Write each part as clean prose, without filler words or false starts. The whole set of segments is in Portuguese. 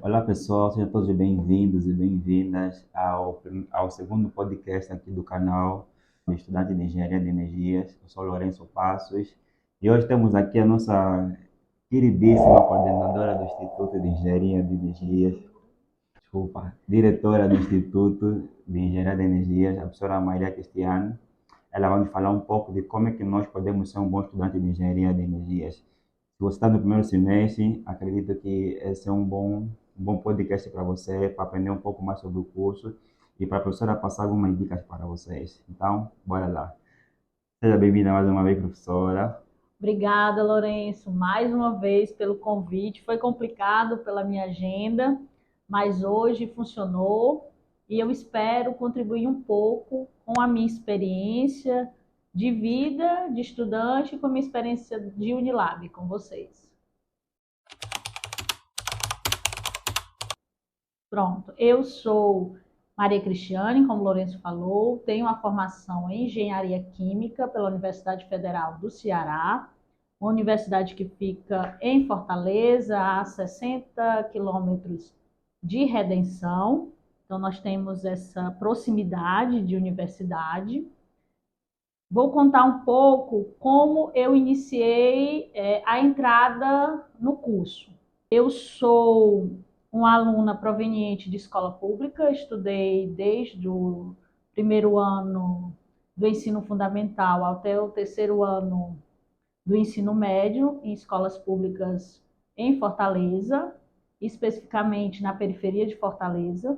Olá pessoal, sejam todos bem-vindos e bem-vindas ao segundo podcast aqui do canal do Estudante de Engenharia de Energias. Eu sou Lourenço Passos e hoje temos aqui a nossa queridíssima coordenadora do Instituto de Engenharia de Energias, desculpa, diretora do Instituto de Engenharia de Energias, a professora Maria Cristiane. Ela vai nos falar um pouco de como é que nós podemos ser um bom estudante de Engenharia de Energias. Se você está no primeiro semestre, acredito que esse é um bom podcast para você, para aprender um pouco mais sobre o curso e para a professora passar algumas dicas para vocês. Então, bora lá. Seja bem-vinda mais uma vez, professora. Obrigada, Lourenço, mais uma vez pelo convite. Foi complicado pela minha agenda, mas hoje funcionou e eu espero contribuir um pouco com a minha experiência de vida de estudante e com a minha experiência de Unilab com vocês. Pronto, eu sou Maria Cristiane, como o Lourenço falou, tenho uma formação em Engenharia Química pela Universidade Federal do Ceará, uma universidade que fica em Fortaleza, a 60 quilômetros de Redenção. Então, nós temos essa proximidade de universidade. Vou contar um pouco como eu iniciei a entrada no curso. Eu sou uma aluna proveniente de escola pública, estudei desde o primeiro ano do ensino fundamental até o terceiro ano do ensino médio em escolas públicas em Fortaleza, especificamente na periferia de Fortaleza.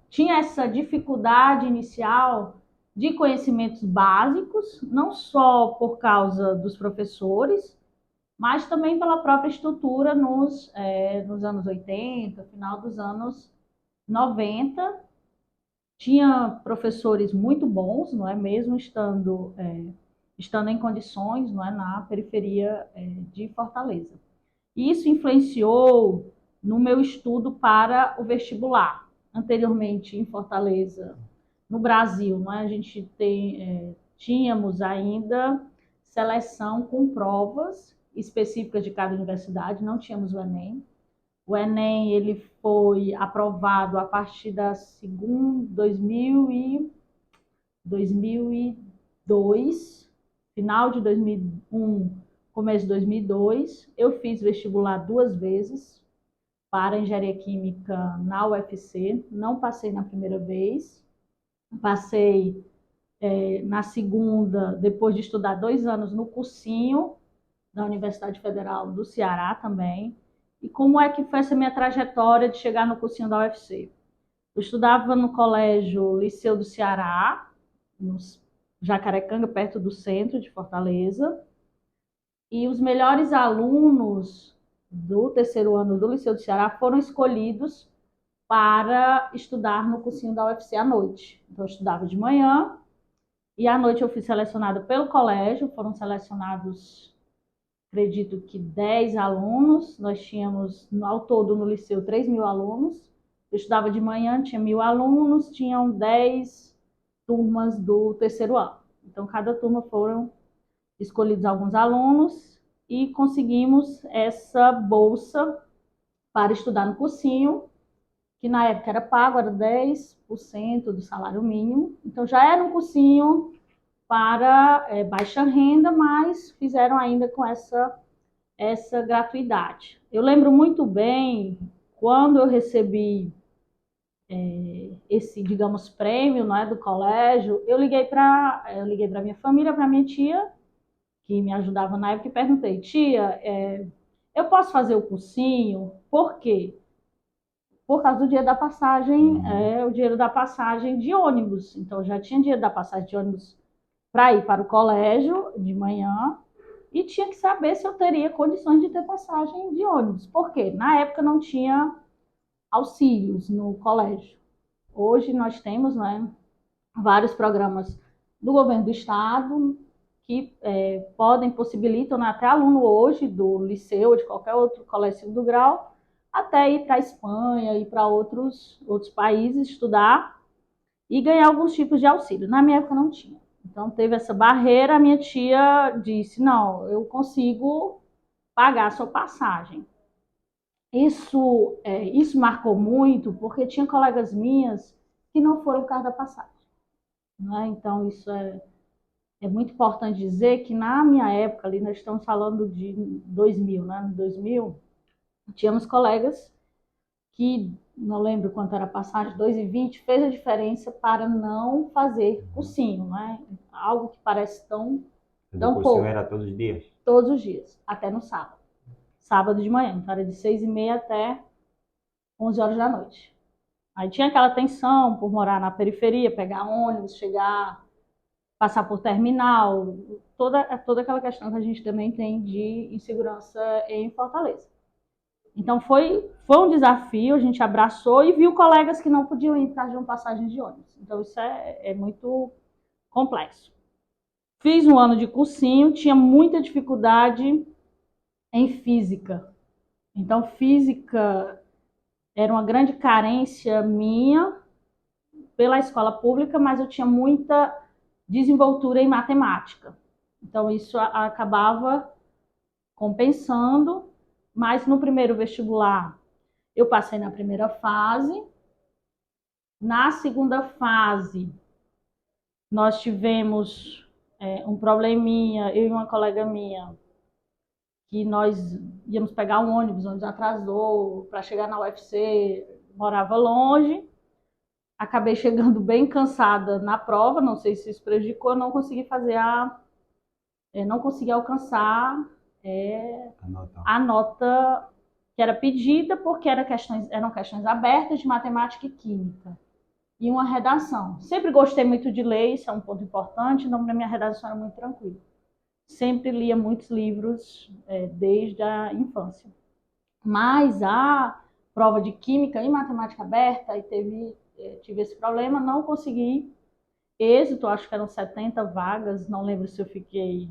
Tinha essa dificuldade inicial de conhecimentos básicos, não só por causa dos professores, mas também pela própria estrutura nos anos 80, final dos anos 90. Tinha professores muito bons, não é? Mesmo estando em condições, não é? Na periferia de Fortaleza. Isso influenciou no meu estudo para o vestibular. Anteriormente, em Fortaleza, no Brasil, não é? A gente tínhamos ainda seleção com provas específicas de cada universidade, não tínhamos o Enem. O Enem ele foi aprovado a partir da segunda 2002, final de 2001, começo de 2002. Eu fiz vestibular 2 vezes para engenharia química na UFC, não passei na primeira vez, passei na segunda, depois de estudar 2 anos no cursinho da Universidade Federal do Ceará também. E como é que foi essa minha trajetória de chegar no cursinho da UFC? Eu estudava no colégio Liceu do Ceará, no Jacarecanga, perto do centro de Fortaleza, e os melhores alunos do terceiro ano do Liceu do Ceará foram escolhidos para estudar no cursinho da UFC à noite. Então, eu estudava de manhã e à noite eu fui selecionada pelo colégio, foram selecionados, acredito que 10 alunos, nós tínhamos ao todo no liceu 3.000 alunos, eu estudava de manhã, tinha 1.000 alunos, tinham 10 turmas do terceiro ano. Então, cada turma foram escolhidos alguns alunos e conseguimos essa bolsa para estudar no cursinho, que na época era pago, era 10% do salário mínimo. Então, já era um cursinho para baixa renda, mas fizeram ainda com essa gratuidade. Eu lembro muito bem quando eu recebi esse, digamos, prêmio, não é, do colégio. Eu liguei para minha família, para minha tia, que me ajudava na época, e perguntei: tia, eu posso fazer o cursinho? Por quê? Por causa do dinheiro da passagem, Uhum. o dinheiro da passagem de ônibus. Então, já tinha dinheiro da passagem de ônibus para ir para o colégio de manhã e tinha que saber se eu teria condições de ter passagem de ônibus. Por quê? Na época não tinha auxílios no colégio. Hoje nós temos, né, vários programas do governo do estado que possibilitam, né, até aluno hoje do liceu ou de qualquer outro colégio do grau, até ir para a Espanha, ir para outros países estudar e ganhar alguns tipos de auxílio. Na minha época não tinha. Então teve essa barreira, a minha tia disse: não, eu consigo pagar a sua passagem. Isso marcou muito, porque tinha colegas minhas que não foram por causa da passagem, né? Então, isso é muito importante dizer que na minha época, ali nós estamos falando de 2000, né? Em 2000, tínhamos colegas que, não lembro quanto era a passagem, 2,20, fez a diferença para não fazer cursinho, né? Algo que parece O tão cursinho pouco, era todos os dias? todos os dias, até no sábado. Sábado de manhã, então era de 6h30 até 11 horas da noite. Aí tinha aquela tensão por morar na periferia, pegar ônibus, chegar, passar por terminal, toda aquela questão que a gente também tem de insegurança em Fortaleza. Então foi um desafio, a gente abraçou e viu colegas que não podiam ir por causa de uma passagem de ônibus. Então isso é muito complexo. Fiz um ano de cursinho, tinha muita dificuldade em física. Então física era uma grande carência minha pela escola pública, mas eu tinha muita desenvoltura em matemática. Então isso acabava compensando, mas no primeiro vestibular eu passei na primeira fase. Na segunda fase, nós tivemos um probleminha, eu e uma colega minha, que nós íamos pegar um ônibus atrasou para chegar na UFC, morava longe. Acabei chegando bem cansada na prova, não sei se isso prejudicou, não consegui não consegui alcançar a nota que era pedida, porque eram questões abertas de matemática e química. E uma redação. Sempre gostei muito de ler, isso é um ponto importante, então na minha redação era muito tranquila. Sempre lia muitos livros desde a infância. Mas a prova de química e matemática aberta, e tive esse problema, não consegui êxito, acho que eram 70 vagas, não lembro se eu fiquei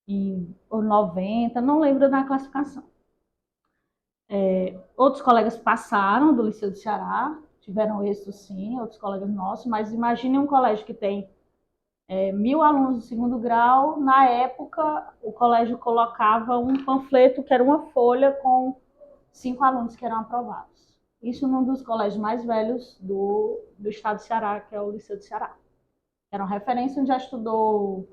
em 90, não lembro da classificação. Outros colegas passaram do Liceu do Ceará, tiveram êxito sim, outros colegas nossos, mas imagine um colégio que tem 1.000 alunos do segundo grau. Na época, o colégio colocava um panfleto que era uma folha com 5 alunos que eram aprovados. Isso num dos colégios mais velhos do estado do Ceará, que é o Liceu do Ceará. Era uma referência onde já estudou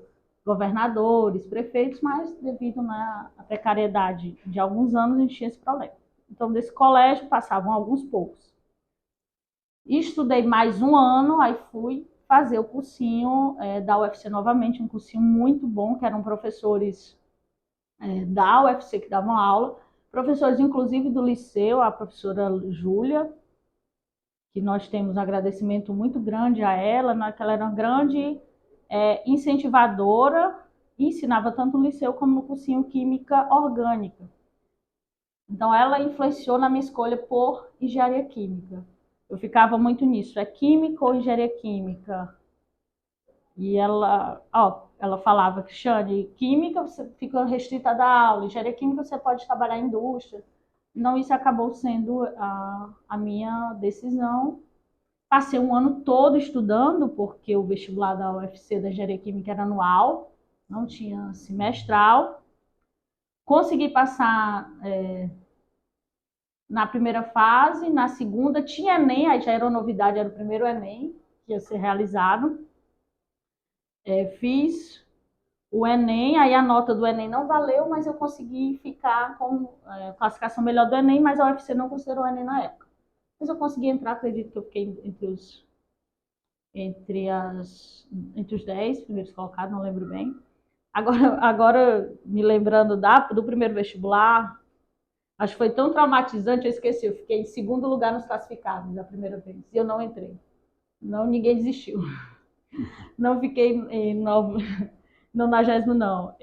governadores, prefeitos, mas devido à precariedade de alguns anos, a gente tinha esse problema. Então, desse colégio passavam alguns poucos. Estudei mais um ano, aí fui fazer o cursinho da UFC novamente, um cursinho muito bom, que eram professores da UFC que davam aula, professores inclusive do liceu, a professora Júlia, que nós temos um agradecimento muito grande a ela, né, que ela era uma grande incentivadora, e ensinava tanto no liceu como no cursinho Química Orgânica. Então ela influenciou na minha escolha por engenharia química. Eu ficava muito nisso, química ou engenharia química? E ela falava, Cristiane, química você fica restrita da aula, engenharia química você pode trabalhar em indústria. Então isso acabou sendo a minha decisão. Passei um ano todo estudando, porque o vestibular da UFC da engenharia química era anual, não tinha semestral. Consegui passar na primeira fase, na segunda tinha Enem, aí já era uma novidade, era o primeiro Enem que ia ser realizado. Fiz o Enem, aí a nota do Enem não valeu, mas eu consegui ficar com classificação melhor do Enem, mas a UFC não considerou o Enem na época. Mas eu consegui entrar, acredito que eu fiquei entre os 10 primeiros colocados, não lembro bem. Agora me lembrando do primeiro vestibular, acho que foi tão traumatizante, eu esqueci, eu fiquei em segundo lugar nos classificados da primeira vez, e eu não entrei. Não, ninguém desistiu. Não fiquei em 90º, não.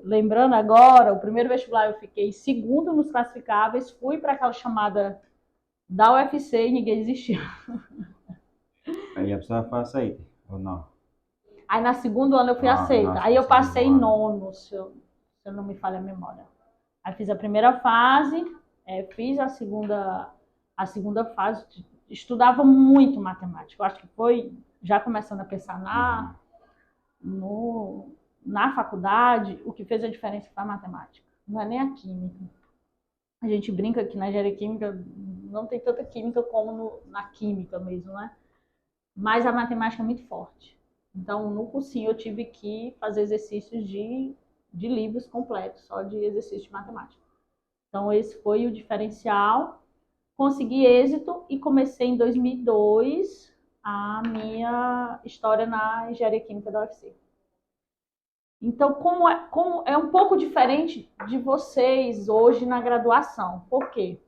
Lembrando agora, o primeiro vestibular eu fiquei segundo nos classificáveis, fui para aquela chamada da UFC e ninguém desistiu. Aí a pessoa foi aceita, ou não? Aí na segundo ano eu fui aceita. Aí eu passei em nono, se eu não me falha a memória. Aí fiz a primeira fase, fiz a segunda fase, estudava muito matemática. Eu acho que foi já começando a pensar na faculdade, o que fez a diferença foi a matemática, não é nem a química. A gente brinca que na engenharia química não tem tanta química como na química mesmo, né? Mas a matemática é muito forte. Então, no cursinho, eu tive que fazer exercícios de livros completos, só de exercício de matemática. Então, esse foi o diferencial. Consegui êxito e comecei em 2002 a minha história na engenharia química da UFC. Então, como é um pouco diferente de vocês hoje na graduação. Por quê?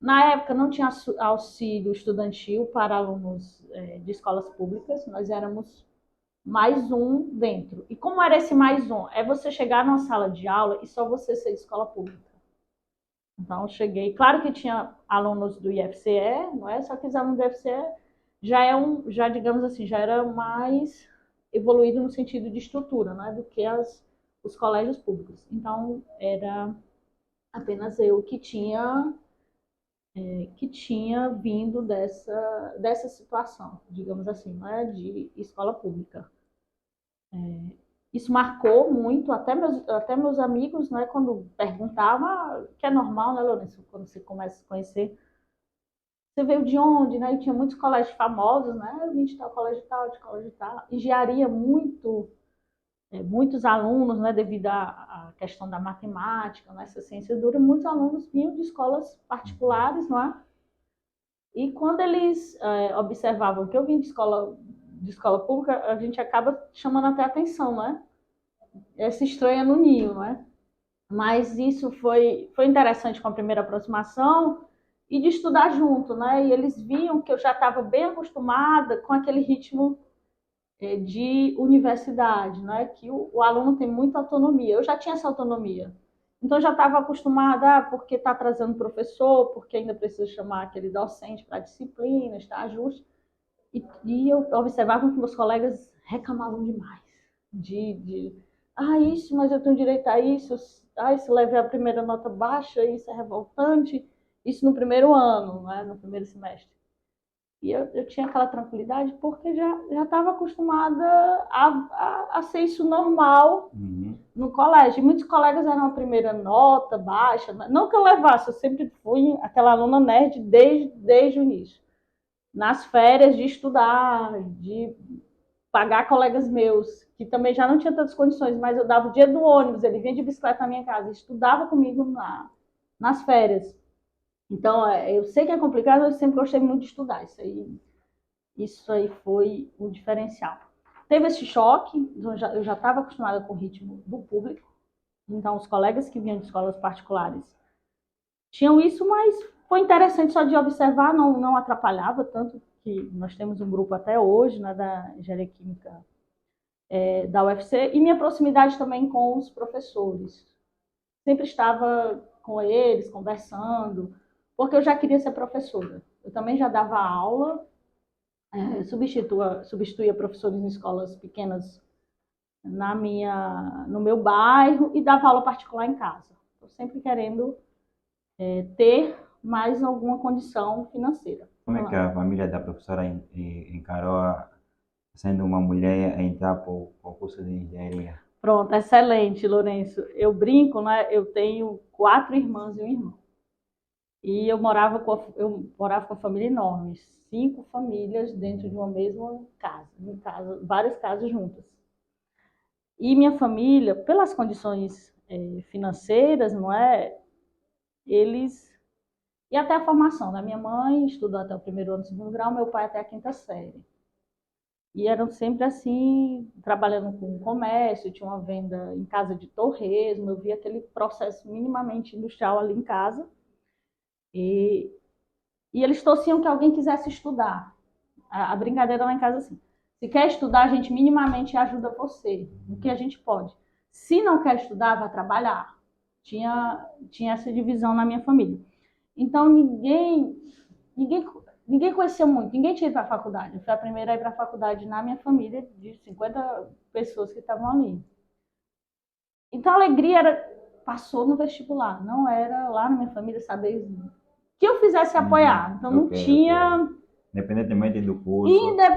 Na época não tinha auxílio estudantil para alunos de escolas públicas, nós éramos mais um dentro. E como era esse mais um? É você chegar numa sala de aula e só você ser de escola pública. Então, eu cheguei. Claro que tinha alunos do IFCE, não é? Só que os alunos do IFCE já digamos assim, já era mais evoluído no sentido de estrutura, não é? Do que os colégios públicos. Então, era apenas eu que tinha vindo dessa situação, digamos assim, não é? De escola pública. Isso marcou muito, até meus amigos, né, quando perguntavam, que é normal, né, Lourenço, quando você começa a conhecer, você veio de onde, né, e tinha muitos colégios famosos, né, eu vim de tal colégio tal, de colégio tal, engenharia muitos alunos, né, devido à questão da matemática, né, essa ciência dura, muitos alunos vinham de escolas particulares, não é? E quando eles observavam que eu vim de escola pública, a gente acaba chamando até atenção, né? Essa estranha no ninho, né? Mas isso foi interessante com a primeira aproximação e de estudar junto, né? E eles viam que eu já estava bem acostumada com aquele ritmo de universidade, né? Que o aluno tem muita autonomia. Eu já tinha essa autonomia. Então, eu já estava acostumada, porque está atrasando o professor, porque ainda precisa chamar aquele docente para disciplina, está ajuste. E eu observava que meus colegas reclamavam demais. Isso, mas eu tenho direito a isso. Se levei a primeira nota baixa, isso é revoltante. Isso no primeiro ano, né? No primeiro semestre. E eu tinha aquela tranquilidade porque já estava acostumada a ser isso normal no colégio. E muitos colegas eram a primeira nota baixa. Não que eu levasse, eu sempre fui aquela aluna nerd desde o início. Nas férias de estudar, de pagar colegas meus, que também já não tinham tantas condições, mas eu dava o dia do ônibus, ele vinha de bicicleta na minha casa, estudava comigo nas férias. Então, eu sei que é complicado, eu sempre gostei muito de estudar. Isso aí foi o diferencial. Teve esse choque, eu já estava acostumada com o ritmo do público, então os colegas que vinham de escolas particulares tinham isso, mas foi interessante só de observar, não atrapalhava, tanto que nós temos um grupo até hoje, né, da engenharia química da UFC, e minha proximidade também com os professores. Sempre estava com eles, conversando, porque eu já queria ser professora. Eu também já dava aula, substituía professores em escolas pequenas no meu bairro e dava aula particular em casa. Estou sempre querendo ter mais alguma condição financeira. Como é que a família da professora encarou, sendo uma mulher, a entrar para o curso de engenharia? Pronto, excelente, Lourenço. Eu brinco, né? Eu tenho 4 irmãs e um irmão. E eu morava com a família enorme, 5 famílias dentro de uma mesma casa, várias casas juntas. E minha família, pelas condições financeiras, não é? Eles... E até a formação, né? Minha mãe estudou até o primeiro ano do segundo grau, meu pai até a 5ª série. E eram sempre assim, trabalhando com comércio, tinha uma venda em casa de torresmo, eu via aquele processo minimamente industrial ali em casa. E eles torciam que alguém quisesse estudar. A brincadeira lá em casa assim, se quer estudar, a gente minimamente ajuda você, no que a gente pode. Se não quer estudar, vai trabalhar. Tinha essa divisão na minha família. Então, ninguém conhecia muito, ninguém tinha ido para a faculdade. Eu fui a primeira a ir para a faculdade na minha família, de 50 pessoas que estavam ali. Então, a alegria passou no vestibular, não era lá na minha família saber que eu fizesse apoiar. Então, não tinha... Independentemente do curso.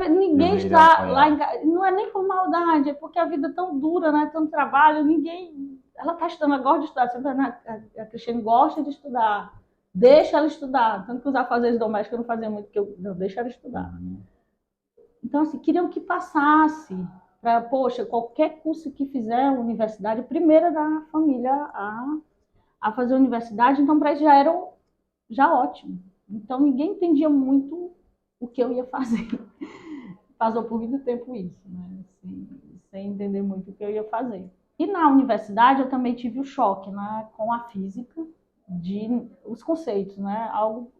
Ninguém está lá em casa. Não é nem por maldade, é porque a vida é tão dura, né? Tanto trabalho, ninguém ela está estudando, ela gosta de estudar. A Cristiane gosta de estudar. Deixa ela estudar. Tanto que os afazeres domésticos eu não fazia muito, porque eu não deixa ela estudar. Então, assim, queriam que passasse para, poxa, qualquer curso que fizer universidade, primeira da família a fazer universidade, então para eles já era já ótimo. Então ninguém entendia muito o que eu ia fazer. Passou por muito tempo isso, né? Assim, sem entender muito o que eu ia fazer. E na universidade eu também tive o choque, né, com a física, de os conceitos, né? Algo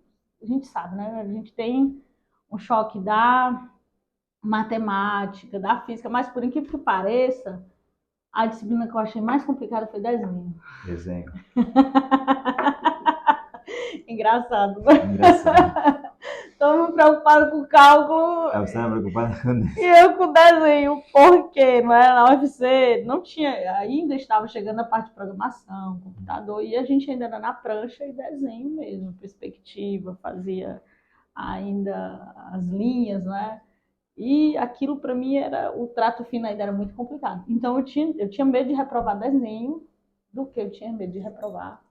a gente sabe, né? A gente tem um choque da matemática, da física, mas por incrível que pareça, a disciplina que eu achei mais complicada foi desenho. Desenho. Engraçado, né? Engraçado. Tô me preocupado com cálculo. Você estava preocupada com isso? E eu com desenho, porque não era na UFC, não tinha, ainda estava chegando a parte de programação, computador, e a gente ainda era na prancha e desenho mesmo, perspectiva, fazia ainda as linhas, né? E aquilo para mim era, o trato fino ainda era muito complicado. Então eu tinha medo de reprovar desenho do que eu tinha medo de reprovar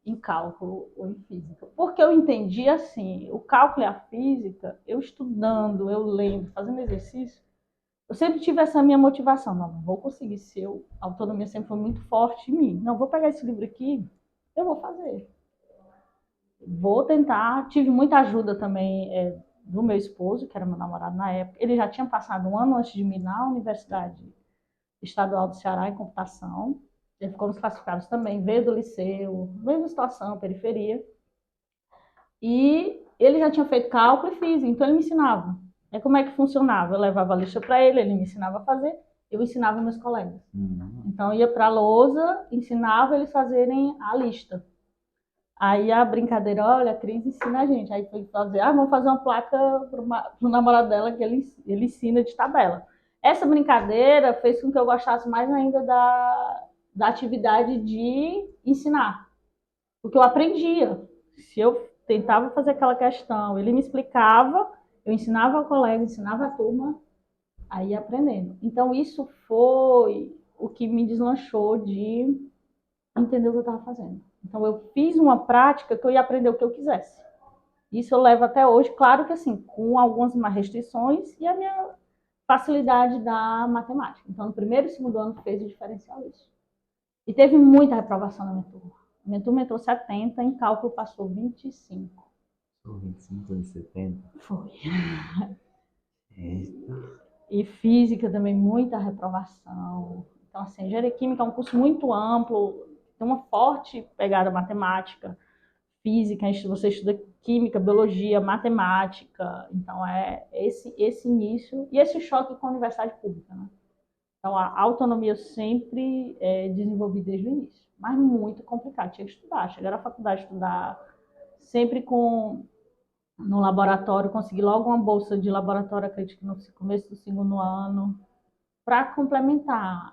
em cálculo ou em física. Porque eu entendi assim, o cálculo e a física, eu estudando, eu lendo, fazendo exercício, eu sempre tive essa minha motivação. Não vou conseguir, a autonomia sempre foi muito forte em mim. Não, vou pegar esse livro aqui, eu vou fazer. Vou tentar. Tive muita ajuda também do meu esposo, que era meu namorado na época. Ele já tinha passado um ano antes de mim na Universidade Estadual do Ceará em computação. Ele ficou nos classificados também, veio do liceu, mesma situação, periferia. E ele já tinha feito cálculo e física, então ele me ensinava. É como é que funcionava? Eu levava a lista para ele, ele me ensinava a fazer, eu ensinava meus colegas. Então eu ia para a lousa, ensinava eles fazerem a lista. Aí a brincadeira, olha, a Cris ensina a gente. Aí foi fazer, vamos fazer uma placa pro namorado dela que ele ensina de tabela. Essa brincadeira fez com que eu gostasse mais ainda da atividade de ensinar. Porque eu aprendia. Se eu tentava fazer aquela questão, ele me explicava, eu ensinava ao colega, ensinava a turma, aí ia aprendendo. Então isso foi o que me deslanchou de entender o que eu estava fazendo. Então eu fiz uma prática que eu ia aprender o que eu quisesse. Isso eu levo até hoje, claro que assim, com algumas restrições e a minha facilidade da matemática. Então no primeiro e segundo ano fez o diferencial isso. E teve muita reprovação na minha turma. Minha turma entrou 70, em cálculo passou 25. 25 de 70. Foi. Eita. E física também, muita reprovação. Então, assim, engenharia química é um curso muito amplo, tem uma forte pegada matemática, física, você estuda química, biologia, matemática. Então, é esse início e esse choque com a universidade pública, né? Então, a autonomia eu sempre desenvolvi desde o início, mas muito complicado, tinha que estudar, chegar à faculdade, estudar sempre no laboratório, consegui logo uma bolsa de laboratório, acredito que no começo do segundo ano, para complementar.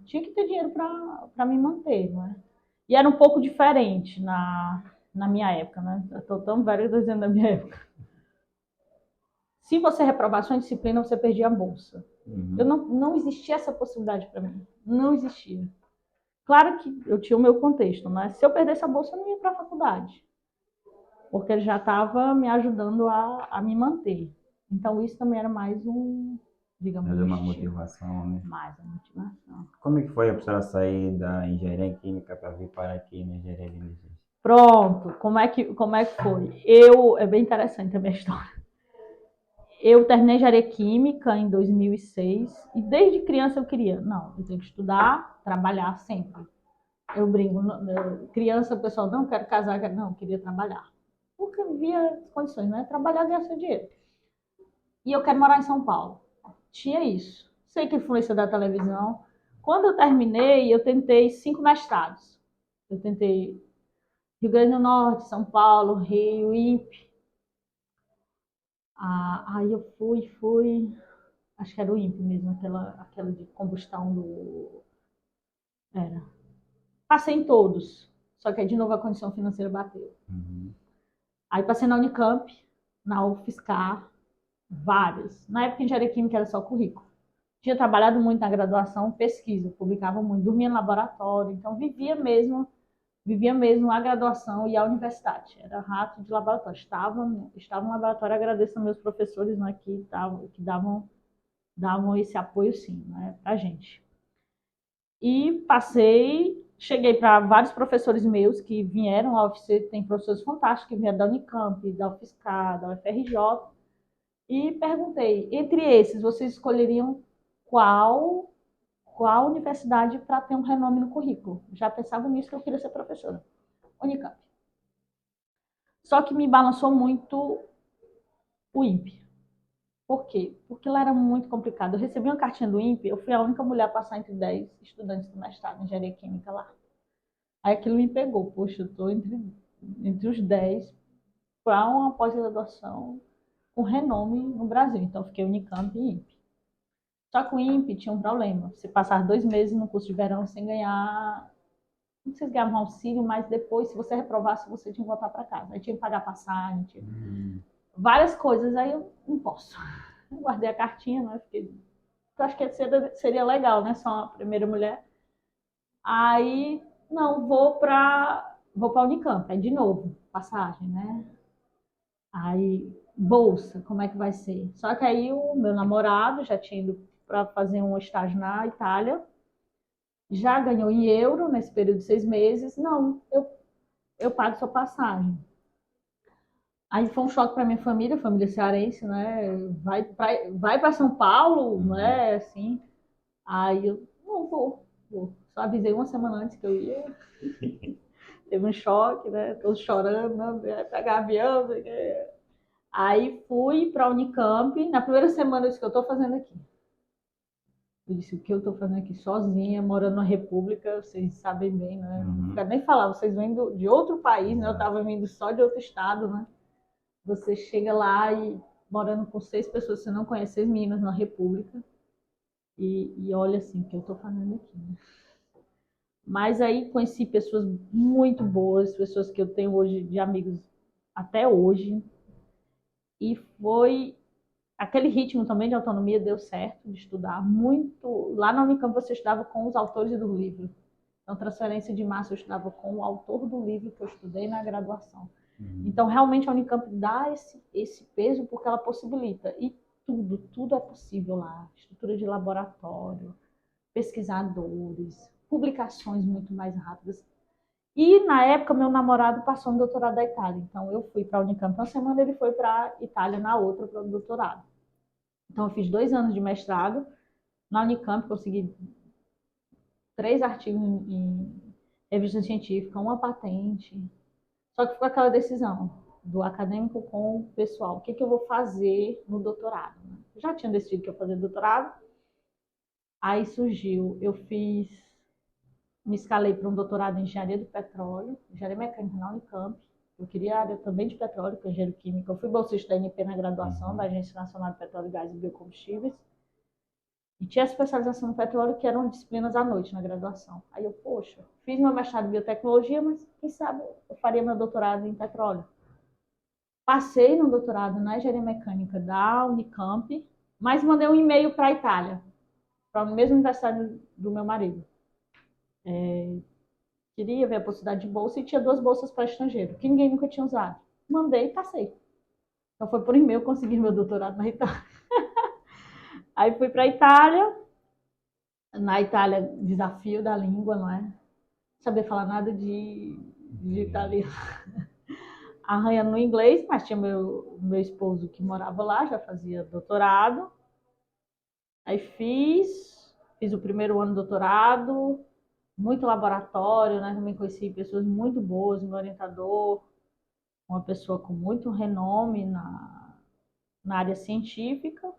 Tinha que ter dinheiro para me manter, né? E era um pouco diferente na minha época, né? Eu estou tão velha que estou dizendo da minha época. Se você reprovasse uma disciplina, você perdia a bolsa. Eu não existia essa possibilidade para mim. Não existia. Claro que eu tinha o meu contexto, né? Se eu perdesse a bolsa, eu não ia para a faculdade. Porque ele já estava me ajudando a me manter. Então, isso também era mais digamos, uma motivação, né? Mais uma motivação. Como é que foi a pessoa sair da engenharia química para vir para aqui na engenharia de energia? Pronto, como é que foi? É bem interessante a minha história. Eu terminei engenharia química em 2006 e desde criança eu queria, não, eu tenho que estudar, trabalhar sempre. Eu brinco, criança, o pessoal, não, quero casar, não, eu queria trabalhar. Porque via as condições, né? Trabalhar, ganhar seu dinheiro. E eu quero morar em São Paulo. Tinha isso. Sei que influência da televisão. Quando eu terminei, eu tentei 5 mestrados. Eu tentei Rio Grande do Norte, São Paulo, Rio, INPE. Aí eu fui, acho que era o INPE mesmo, aquela de combustão do... Era. Passei em todos, só que aí de novo a condição financeira bateu. Aí passei na Unicamp, na UFSCar, vários. Na época, engenharia química era só currículo. Tinha trabalhado muito na graduação, pesquisa, publicava muito, dormia no laboratório, então vivia mesmo a graduação e a universidade. Era rato de laboratório. Estava no laboratório, agradeço aos meus professores, né, que davam esse apoio, sim, né, para a gente. E cheguei para vários professores meus que vieram à UFC, tem professores fantásticos que vieram da Unicamp, da UFSCar, da UFRJ, e perguntei, entre esses, vocês escolheriam qual qual universidade para ter um renome no currículo? Já pensava nisso que eu queria ser professora. Unicamp. Só que me balançou muito o INPE. Por quê? Porque lá era muito complicado. Eu recebi uma cartinha do INPE, eu fui a única mulher a passar entre 10 estudantes do mestrado em engenharia química lá. Aí aquilo me pegou. Poxa, eu estou entre os 10 para uma pós-graduação com renome no Brasil. Então, eu fiquei Unicamp e INPE. Só que o INPE tinha um problema. Você passar 2 meses no curso de verão sem ganhar. Não sei se ganhava um auxílio, mas depois, se você reprovasse, você tinha que voltar para casa. Aí tinha que pagar passagem, várias coisas. Aí eu não posso. Eu guardei a cartinha, né? Eu acho que seria legal, né? Só a primeira mulher. Aí, não, vou para Unicamp. Aí, de novo, passagem, né? Aí, bolsa, como é que vai ser? Só que aí o meu namorado já tinha ido para fazer um estágio na Itália, já ganhou em euro nesse período de 6 meses. Não, eu pago sua passagem. Aí foi um choque para minha família cearense, né? Vai para São Paulo, né? Assim. Aí eu não vou. Só avisei uma semana antes que eu ia. Teve um choque, né? Todos chorando, né? Pegar avião. Aí fui para a Unicamp. Na primeira semana eu disse que eu estou fazendo aqui. Eu disse o que eu estou fazendo aqui sozinha, morando na República, vocês sabem bem, né? Não quero nem falar, vocês vêm de outro país, né? Eu estava vindo só de outro estado, né? Você chega lá e morando com 6 pessoas que você não conhece, 6 meninas na República, e olha assim, o que eu estou fazendo aqui, né? Mas aí conheci pessoas muito boas, pessoas que eu tenho hoje de amigos até hoje, e foi aquele ritmo também de autonomia deu certo, de estudar muito. Lá na Unicamp você estudava com os autores do livro. Então, transferência de massa eu estudava com o autor do livro que eu estudei na graduação. Então, realmente, a Unicamp dá esse peso porque ela possibilita. E tudo é possível lá. Estrutura de laboratório, pesquisadores, publicações muito mais rápidas. E, na época, meu namorado passou no doutorado da Itália. Então, eu fui para a Unicamp uma semana, ele foi para a Itália na outra para o doutorado. Então, eu fiz 2 anos de mestrado. Na Unicamp, consegui 3 artigos em revista científica, uma patente. Só que ficou aquela decisão do acadêmico com o pessoal. O que eu vou fazer no doutorado? Já tinha decidido que eu ia fazer doutorado. Aí surgiu, me escalei para um doutorado em engenharia do petróleo, engenharia mecânica na Unicamp. Eu queria a área também de petróleo, que é engenharia química. Eu fui bolsista da ANP na graduação, da Agência Nacional de Petróleo, Gás e Biocombustíveis. E tinha a especialização no petróleo, que eram disciplinas à noite na graduação. Aí eu, poxa, fiz meu mestrado em biotecnologia, mas quem sabe eu faria meu doutorado em petróleo. Passei no doutorado na engenharia mecânica da Unicamp, mas mandei um e-mail para a Itália, para a mesma universidade do meu marido. Queria ver a possibilidade de bolsa e tinha 2 bolsas para estrangeiro, que ninguém nunca tinha usado. Mandei e passei. Então foi por e-mail conseguir meu doutorado na Itália. Aí fui para a Itália. Na Itália, desafio da língua, não é? Não sabia falar nada de italiano. Arranhando no inglês, mas tinha meu esposo que morava lá, já fazia doutorado. Aí fiz o primeiro ano do doutorado, muito laboratório, né? Também conheci pessoas muito boas, meu orientador, uma pessoa com muito renome na área científica.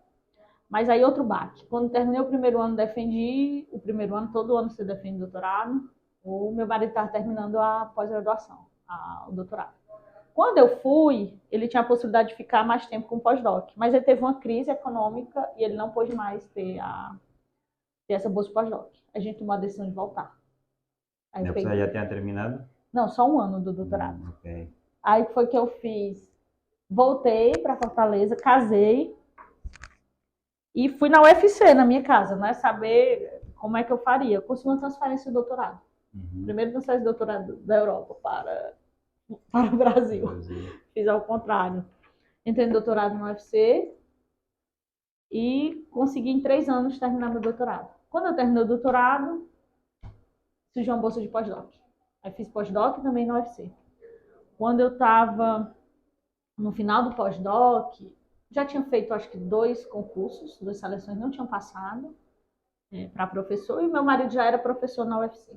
Mas aí outro baque. Quando terminei o primeiro ano, defendi, o primeiro ano, todo ano você defende doutorado. O meu marido estava terminando a pós-graduação, o doutorado. Quando eu fui, ele tinha a possibilidade de ficar mais tempo com o pós-doc, mas ele teve uma crise econômica e ele não pôde mais ter essa bolsa pós-doc. A gente tomou a decisão de voltar. Aí você já tinha terminado? Não, só um ano do doutorado. Okay. Aí foi que eu fiz, voltei para Fortaleza, casei. E fui na UFC, na minha casa, né? Saber como é que eu faria. Eu consegui uma transferência de doutorado. Primeiro transferência de doutorado da Europa para o Brasil. Fiz ao contrário. Entrei no doutorado no UFC e consegui em 3 anos terminar meu doutorado. Quando eu terminei o doutorado, surgiu uma bolsa de pós-doc. Aí fiz pós-doc também no UFC. Quando eu estava no final do pós-doc, já tinha feito acho que 2 concursos, 2 seleções, não tinham passado para professor, e meu marido já era professor na UFC.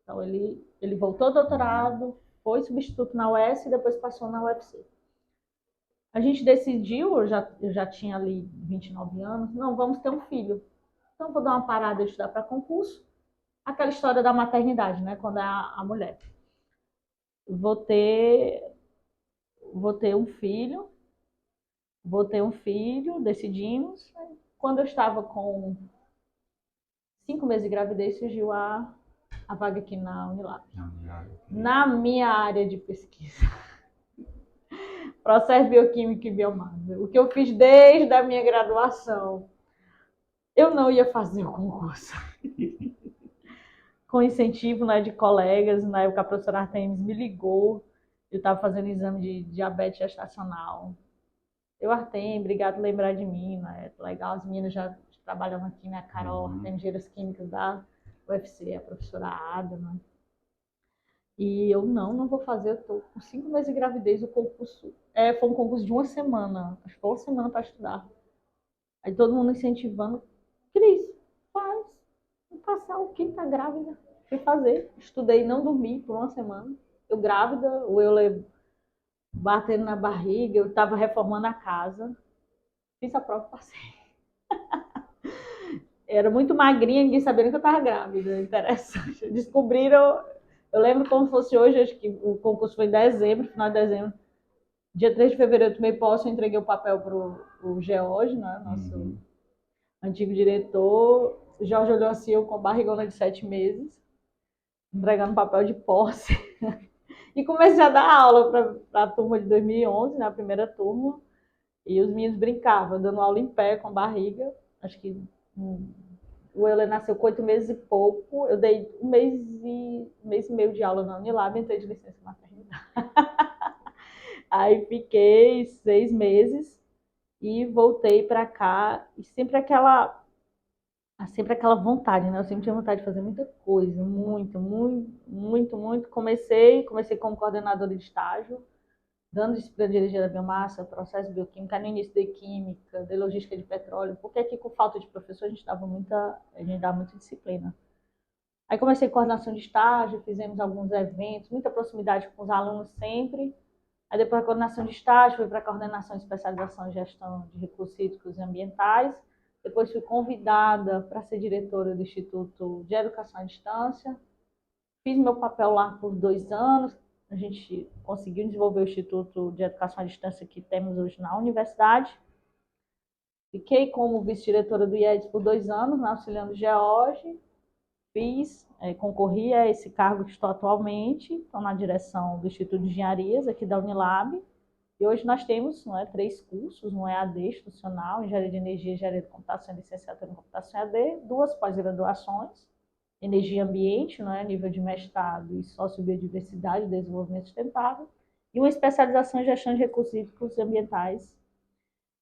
Então ele voltou ao doutorado, foi substituto na UES e depois passou na UFC. A gente decidiu, eu já tinha ali 29 anos, não, vamos ter um filho. Então vou dar uma parada de estudar para concurso. Aquela história da maternidade, né? Quando é a mulher. Vou ter um filho, decidimos. Quando eu estava com 5 meses de gravidez, surgiu a vaga aqui na Unilab. Na minha área de pesquisa. Processo bioquímico e biomassa. O que eu fiz desde a minha graduação. Eu não ia fazer o concurso. Com incentivo, né, de colegas, na época a professora Artemis me ligou. Eu estava fazendo exame de diabetes gestacional. Artem, obrigado por lembrar de mim, né? Legal, as meninas já trabalham aqui, né? A Carol, engenheiras químicas da UFC, a professora Ada, né? E eu não vou fazer, eu tô com 5 meses de gravidez, o concurso foi um concurso de 1 semana, acho que foi 1 semana para estudar. Aí todo mundo incentivando, Cris, faz, vou passar o que tá grávida? Fui fazer, estudei, não dormi por 1 semana, eu grávida, o eu batendo na barriga, eu estava reformando a casa, fiz a prova e passei. Era muito magrinha, ninguém sabia que eu estava grávida, interessante. Descobriram, eu lembro como fosse hoje, acho que o concurso foi em dezembro, final de dezembro. Dia 3 de fevereiro eu tomei posse, eu entreguei o papel para o George, né, nosso antigo diretor. O Jorge olhou assim, eu com a barrigona de 7 meses, entregando papel de posse. E comecei a dar aula para a turma de 2011, na primeira turma. E os meninos brincavam, dando aula em pé, com a barriga. Acho que o Euler nasceu com 8 meses e pouco. Eu dei um mês e meio de aula na Unilab, entrei de licença maternidade. Aí fiquei 6 meses e voltei para cá. E sempre aquela vontade, né? Eu sempre tinha vontade de fazer muita coisa, muito. Comecei como coordenadora de estágio, dando disciplina de energia da biomassa, processo bioquímico, no início de química, de logística de petróleo, porque aqui com falta de professor a gente dava muita disciplina. Aí comecei coordenação de estágio, fizemos alguns eventos, muita proximidade com os alunos sempre. Aí depois da coordenação de estágio, fui para a coordenação de especialização em gestão de recursos hídricos e ambientais. Depois fui convidada para ser diretora do Instituto de Educação à Distância. Fiz meu papel lá por 2 anos. A gente conseguiu desenvolver o Instituto de Educação à Distância que temos hoje na universidade. Fiquei como vice-diretora do IEDS por 2 anos, auxiliando o George. Concorri a esse cargo que estou atualmente. Estou na direção do Instituto de Engenharias aqui da Unilab. E hoje nós temos 3 cursos, um EAD institucional, Engenharia de Energia, Engenharia de Computação e Licenciatura em Computação EAD, 2 pós-graduações, Energia e Ambiente, nível de mestrado e Sociobiodiversidade e Desenvolvimento Sustentável, e uma especialização em Gestão de Recursos Hídricos e Ambientais,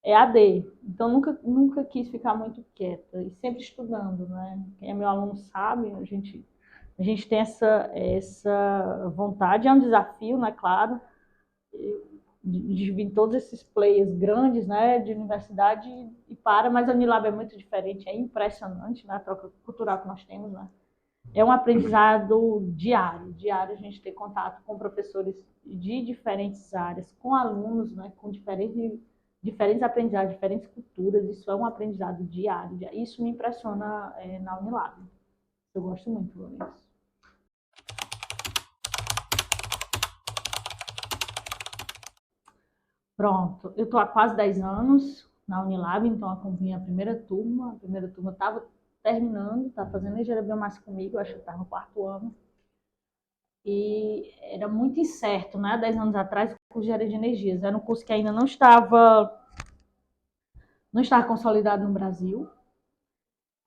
EAD. Então, nunca quis ficar muito quieta e sempre estudando, né? Quem é meu aluno sabe, a gente tem essa vontade, é um desafio, né? Claro, de vir todos esses players grandes, né, de universidade mas a Unilab é muito diferente, é impressionante, né, a troca cultural que nós temos, né. É um aprendizado diário a gente ter contato com professores de diferentes áreas, com alunos, né, com diferentes aprendizados, diferentes culturas, isso é um aprendizado diário, isso me impressiona na Unilab. Eu gosto muito, Lourenço. Pronto, eu estou há quase 10 anos na Unilab, então acompanhei a primeira turma. A primeira turma estava terminando, estava fazendo engenharia biomassa comigo, acho que estava no 4º ano. E era muito incerto, né? 10 anos atrás, o curso de engenharia de energias. Era um curso que ainda não estava não está consolidado no Brasil.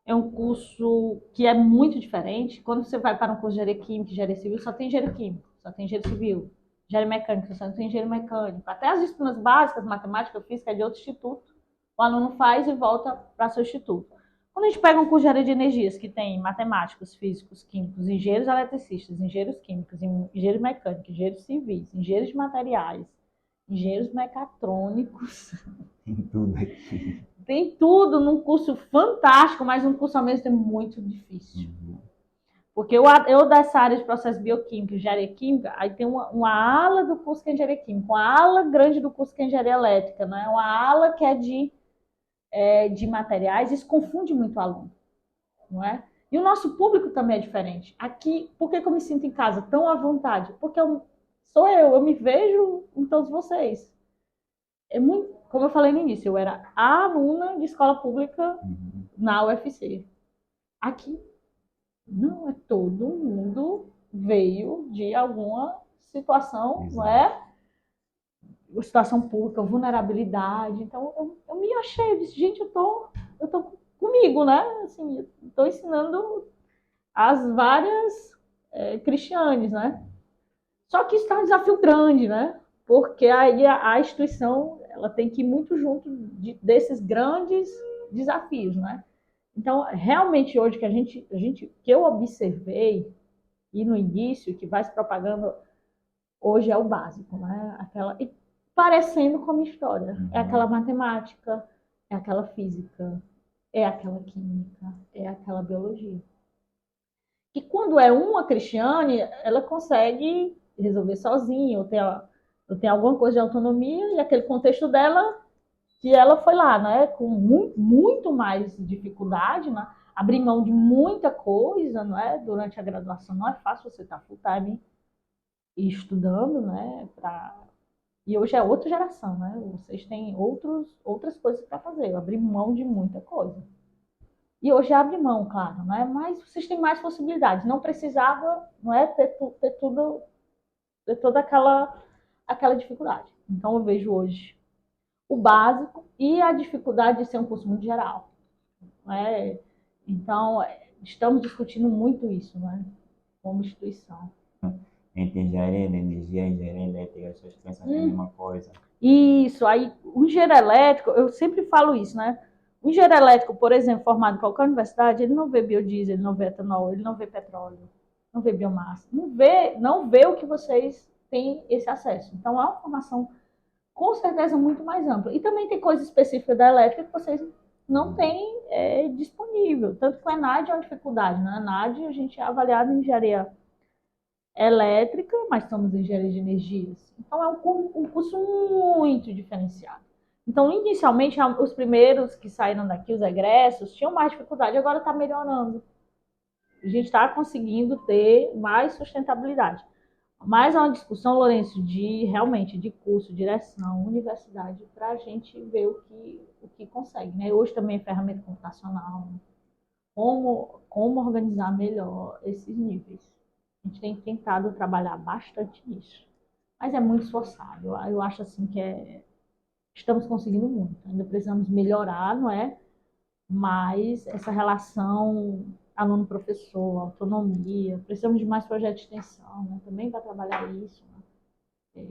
É um curso que é muito diferente. Quando você vai para um curso de engenharia química, engenharia civil, só tem engenheiro químico, só tem engenheiro civil. Engenharia mecânica, só tem engenheiro mecânico. Até as disciplinas básicas, matemática, física, é de outro instituto. O aluno faz e volta para seu instituto. Quando a gente pega um curso de engenharia de energias, que tem matemáticos, físicos, químicos, engenheiros eletricistas, engenheiros químicos, engenheiros mecânicos, engenheiros civis, engenheiros de materiais, engenheiros mecatrônicos, Tem tudo aqui. tem tudo num curso fantástico, mas um curso ao mesmo tempo muito difícil. Porque eu dessa área de processos bioquímicos, engenharia química, aí tem uma ala do curso que é engenharia química, uma ala grande do curso que é engenharia elétrica, né? Uma ala que é de materiais, isso confunde muito o aluno, não é? E o nosso público também é diferente. Aqui, por que eu me sinto em casa tão à vontade? Porque sou eu me vejo em todos vocês. É muito, como eu falei no início, eu era a aluna de escola pública na UFC. Aqui, não é todo mundo veio de alguma situação, Exato. não é? Situação pública, vulnerabilidade. Então, eu me achei, eu disse, gente, eu tô comigo, né? Assim, estou ensinando as várias cristianes, né? Só que isso é um desafio grande, né? Porque aí a instituição ela tem que ir muito junto desses grandes desafios, né? Então, realmente hoje que eu observei e no início que vai se propagando hoje é o básico, né? E parecendo como história, é aquela matemática, é aquela física, é aquela química, é aquela biologia. E quando é uma Cristiane, ela consegue resolver sozinha, ou tem alguma coisa de autonomia, e aquele contexto dela, que ela foi lá, né, com muito mais dificuldade, né, abrir mão de muita coisa, não é? Durante a graduação não é fácil você estar full time e estudando, né, e hoje é outra geração, né? Vocês têm outras coisas para fazer, abrir mão de muita coisa. E hoje abre mão, claro, né? Mas vocês têm mais possibilidades. Não precisava, não é, ter toda aquela dificuldade. Então eu vejo hoje o básico e a dificuldade de ser um curso muito geral, né? Então estamos discutindo muito isso, né? Como instituição. Entre engenharia de energia e engenharia elétrica, as pessoas pensam que é a mesma coisa. Isso, aí o engenheiro elétrico, eu sempre falo isso, né? O engenheiro elétrico, por exemplo, formado em qualquer universidade, ele não vê biodiesel, ele não vê etanol, ele não vê petróleo, não vê biomassa, não vê o que vocês têm esse acesso. Então é uma formação com certeza muito mais ampla. E também tem coisa específica da elétrica que vocês não têm disponível. Tanto que o ENAD é uma dificuldade, né? ENAD a gente é avaliado em engenharia elétrica, mas estamos em engenharia de energias. Então é um curso muito diferenciado. Então, inicialmente, os primeiros que saíram daqui, os egressos, tinham mais dificuldade, agora está melhorando. A gente está conseguindo ter mais sustentabilidade. Mas é uma discussão, Lourenço, realmente de curso, direção, universidade, para a gente ver o que consegue. Né? Hoje também é ferramenta computacional, como organizar melhor esses níveis. A gente tem tentado trabalhar bastante nisso. Mas é muito esforçado. Eu acho assim que estamos conseguindo muito. Ainda precisamos melhorar, não é? Mas essa relação aluno-professor, autonomia, precisamos de mais projetos de extensão, né? Também para trabalhar isso, né?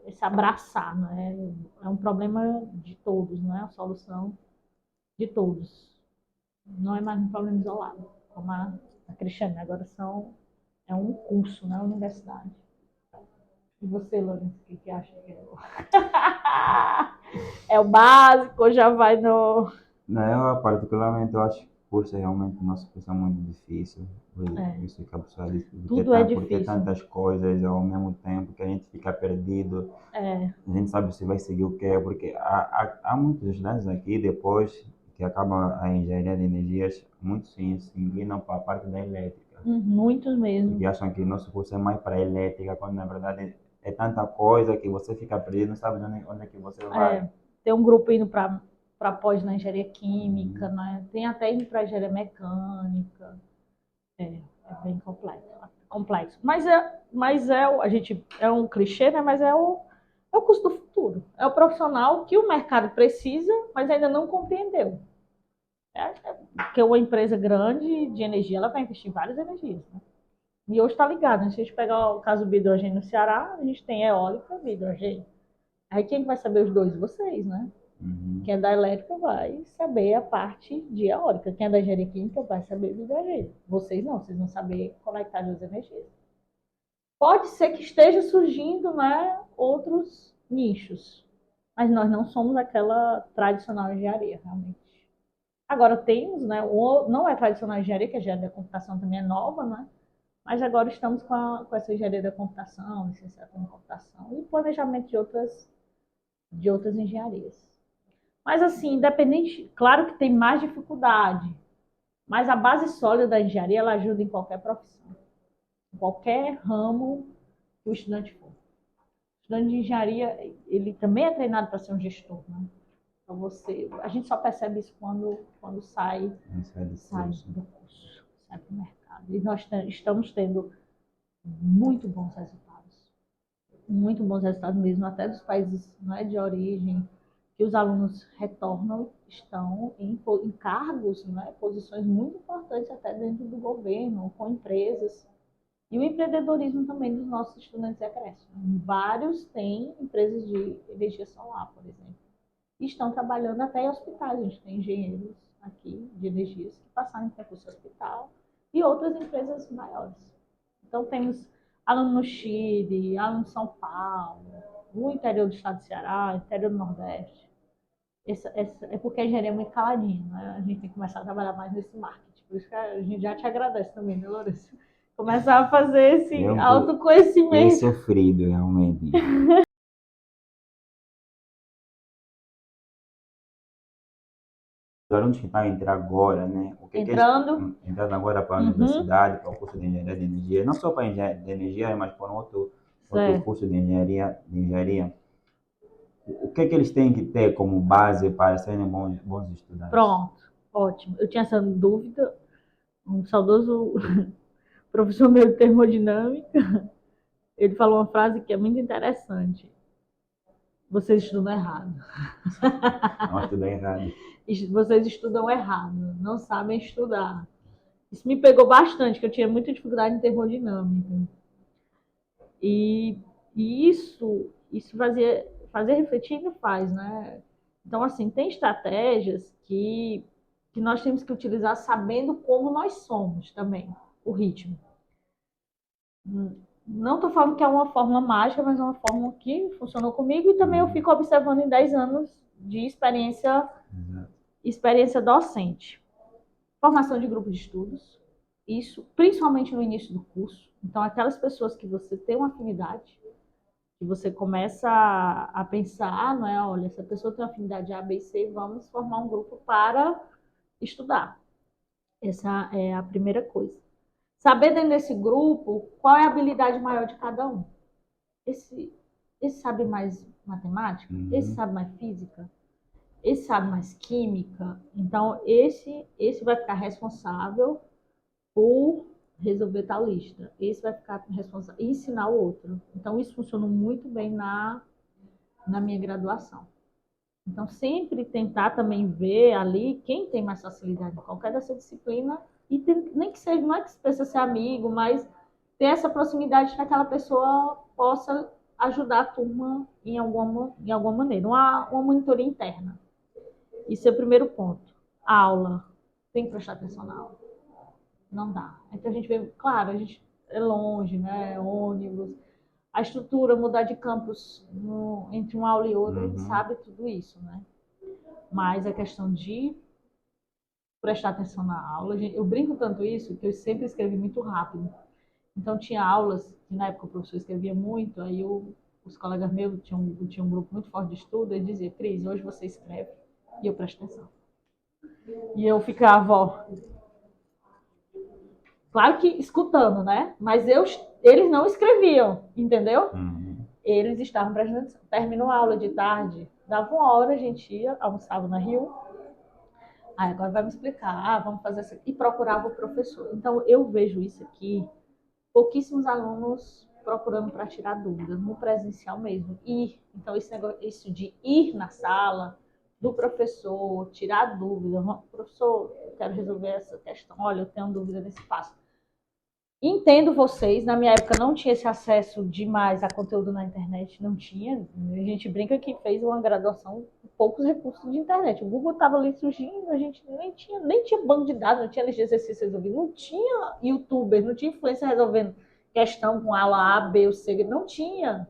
Esse abraçar, né? É um problema de todos, não é a solução de todos. Não é mais um problema isolado, como a Cristiane, agora é um curso, né? Universidade. E você, Lourenço, o que acha que é? É o básico ou já vai no. Não, eu particularmente eu acho que por ser realmente o nosso curso é muito difícil. Isso que a pessoa disse, Tudo é por ter difícil. tantas coisas ao mesmo tempo que a gente fica perdido. A gente sabe se vai seguir o quê, porque há muitos estudantes aqui, depois que acabam a engenharia de energias, muitos se inclinam para a parte da elétrica. Muitos mesmo. Porque acham que o nosso curso é mais para elétrica, quando na verdade é tanta coisa que você fica perdido, não sabe onde é que você vai. Tem um grupo indo para pós na engenharia química, né? Tem até indo para engenharia mecânica. É bem complexo. Mas a gente é um clichê, né? Mas É o custo do futuro. É o profissional que o mercado precisa, mas ainda não compreendeu. Porque uma empresa grande de energia, ela vai investir em várias energias, né? E hoje está ligado, né? Se a gente pegar o caso do hidrogênio no Ceará, a gente tem eólica e hidrogênio. Aí quem vai saber os dois? Vocês, né? Uhum. Quem é da elétrica vai saber a parte de eólica. Quem é da engenharia química vai saber do hidrogênio. Vocês não, vocês vão saber conectar as duas energias. Pode ser que esteja surgindo, né, outros nichos, mas nós não somos aquela tradicional engenharia, realmente. Agora temos, né, não é tradicional engenharia, que a engenharia da computação também é nova, né, mas agora estamos com essa engenharia da computação, licenciatura em computação e planejamento de outras engenharias. Mas assim, independente, claro que tem mais dificuldade, mas a base sólida da engenharia, ela ajuda em qualquer profissão, em qualquer ramo que o estudante for. O estudante de engenharia, ele também é treinado para ser um gestor, né? Então a gente só percebe isso quando sai do curso, sai para o mercado. E nós estamos tendo muito bons resultados mesmo, até dos países, né, de origem, que os alunos retornam, estão em cargos, né, posições muito importantes até dentro do governo, com empresas. E o empreendedorismo também dos nossos estudantes é crescente. Vários têm empresas de energia solar, por exemplo. E estão trabalhando até em hospitais. A gente tem engenheiros aqui de energias que passaram em concurso hospital e outras empresas maiores. Então, temos aluno no Chile, aluno em São Paulo, no interior do estado do Ceará, interior do Nordeste. É porque a engenharia é muito caladinha, né? A gente tem que começar a trabalhar mais nesse marketing. Por isso que a gente já te agradece também, né, Lourenço? Começar a fazer esse É autoconhecimento. sofrido, realmente. Os alunos que estão entrando agora, né? O que Entrando. entrando agora para a universidade, para o curso de engenharia de energia, não só para engenharia de energia, mas para outro curso de engenharia. O que eles têm que ter como base para serem bons estudantes? Pronto, ótimo. Eu tinha essa dúvida. Um saudoso professor meu de termodinâmica, ele falou uma frase que é muito interessante. Vocês estudam errado. Não estudar errado. Vocês estudam errado, não sabem estudar. Isso me pegou bastante, que eu tinha muita dificuldade em termodinâmica. E, e isso fazer refletir ainda faz, né? Então, assim, tem estratégias que nós temos que utilizar sabendo como nós somos também, o ritmo. Não estou falando que é uma fórmula mágica, mas é uma fórmula que funcionou comigo e também eu fico observando em 10 anos de experiência docente. Formação de grupo de estudos, isso principalmente no início do curso. Então, aquelas pessoas que você tem uma afinidade, que você começa a pensar, não é? Olha, essa pessoa tem uma afinidade A, B e C, vamos formar um grupo para estudar. Essa é a primeira coisa. Saber dentro desse grupo qual é a habilidade maior de cada um. Esse sabe mais matemática, esse sabe mais física, esse sabe mais química. Então, esse vai ficar responsável por resolver tal lista. Esse vai ficar responsável e ensinar o outro. Então, isso funcionou muito bem na minha graduação. Então, sempre tentar também ver ali quem tem mais facilidade em qualquer dessa disciplina e nem que seja, não é que precisa ser amigo, mas ter essa proximidade que aquela pessoa possa ajudar a turma em alguma maneira. Uma monitoria interna. Isso é o primeiro ponto. A aula. Tem que prestar atenção na aula. Não dá. Então a gente vê, claro, a gente é longe, né? Ônibus, a estrutura, mudar de campus entre uma aula e outra, a gente sabe tudo isso, né? Mas a questão de prestar atenção na aula, eu brinco tanto isso que eu sempre escrevi muito rápido. Então tinha aulas que na época o professor escrevia muito, aí os colegas meus tinham um grupo muito forte de estudo, ele dizia, Cris, hoje você escreve e eu presto atenção. E eu ficava, ó, claro que escutando, né? Mas eles não escreviam, entendeu? Eles estavam prestando atenção. Terminou a aula de tarde, dava 1 hora, a gente ia, almoçava na Rio. Aí agora vai me explicar, vamos fazer isso aqui. E procurava o professor. Então, eu vejo isso aqui, pouquíssimos alunos procurando para tirar dúvidas, no presencial mesmo. Então, isso de ir na sala do professor, tirar dúvidas, professor, eu quero resolver essa questão, olha, eu tenho dúvida nesse passo. Entendo vocês, na minha época não tinha esse acesso demais a conteúdo na internet, não tinha. A gente brinca que fez uma graduação com poucos recursos de internet. O Google estava ali surgindo, a gente nem tinha banco de dados, não tinha lista de exercícios resolvido, não tinha youtuber, não tinha influencer resolvendo questão com aula A, B ou C, não tinha.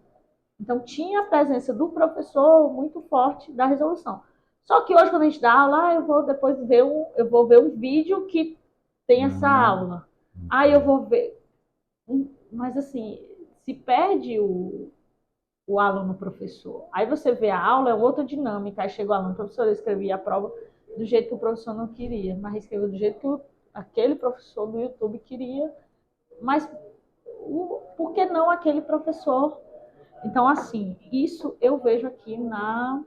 Então tinha a presença do professor muito forte da resolução. Só que hoje, quando a gente dá aula, eu vou depois ver um vídeo que tem essa aula. Aí eu vou ver. Mas assim, se perde o aluno professor. Aí você vê a aula, é outra dinâmica. Aí chega o aluno, professor, eu escrevi a prova do jeito que o professor não queria, mas escreveu do jeito que aquele professor do YouTube queria. Mas por que não aquele professor? Então, assim, isso eu vejo aqui na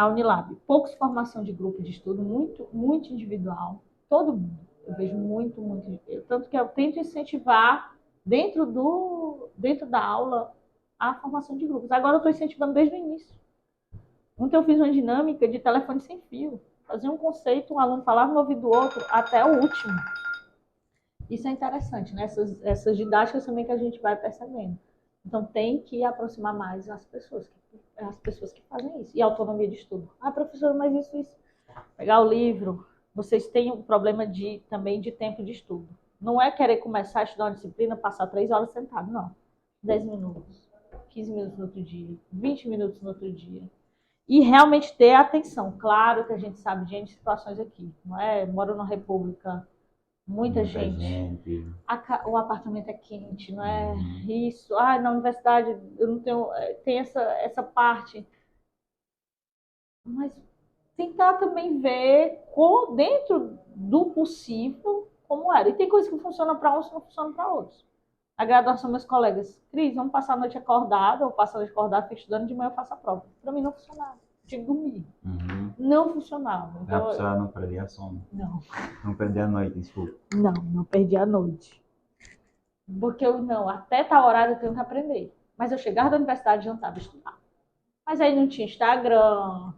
Unilab. Poucos formação de grupo de estudo, muito, muito individual. Todo mundo. Eu vejo muito, muito. Tanto que eu tento incentivar dentro da aula a formação de grupos. Agora eu estou incentivando desde o início. Ontem eu fiz uma dinâmica de telefone sem fio. Fazia um conceito, um aluno falava no ouvido do outro até o último. Isso é interessante, né? Essas didáticas também que a gente vai percebendo. Então tem que aproximar mais as pessoas que fazem isso. E autonomia de estudo. Ah, professora, mas isso. Pegar o livro, vocês têm um problema também de tempo de estudo. Não é querer começar a estudar uma disciplina, passar 3 horas sentado, não. 10 minutos, 15 minutos no outro dia, 20 minutos no outro dia. E realmente ter atenção. Claro que a gente sabe de N situações aqui, não é? Moro numa república, muita gente. O apartamento é quente, não é? Isso. Ah, na universidade eu não tenho. Tem essa parte. Mas tentar também ver dentro do possível como era. E tem coisas que funcionam para uns e não funcionam para outros. A graduação, meus colegas, Cris, vamos passar a noite acordada, eu passo a noite acordada, fico estudando, de manhã eu faço a prova. Para mim não funcionava. Tinha que dormir. Não funcionava. Então, a pessoa não perdia sono. Não. Não perdia a noite, desculpa. Não perdia a noite. Porque até tal horário eu tenho que aprender. Mas eu chegava da universidade e jantava estudar. Mas aí não tinha Instagram,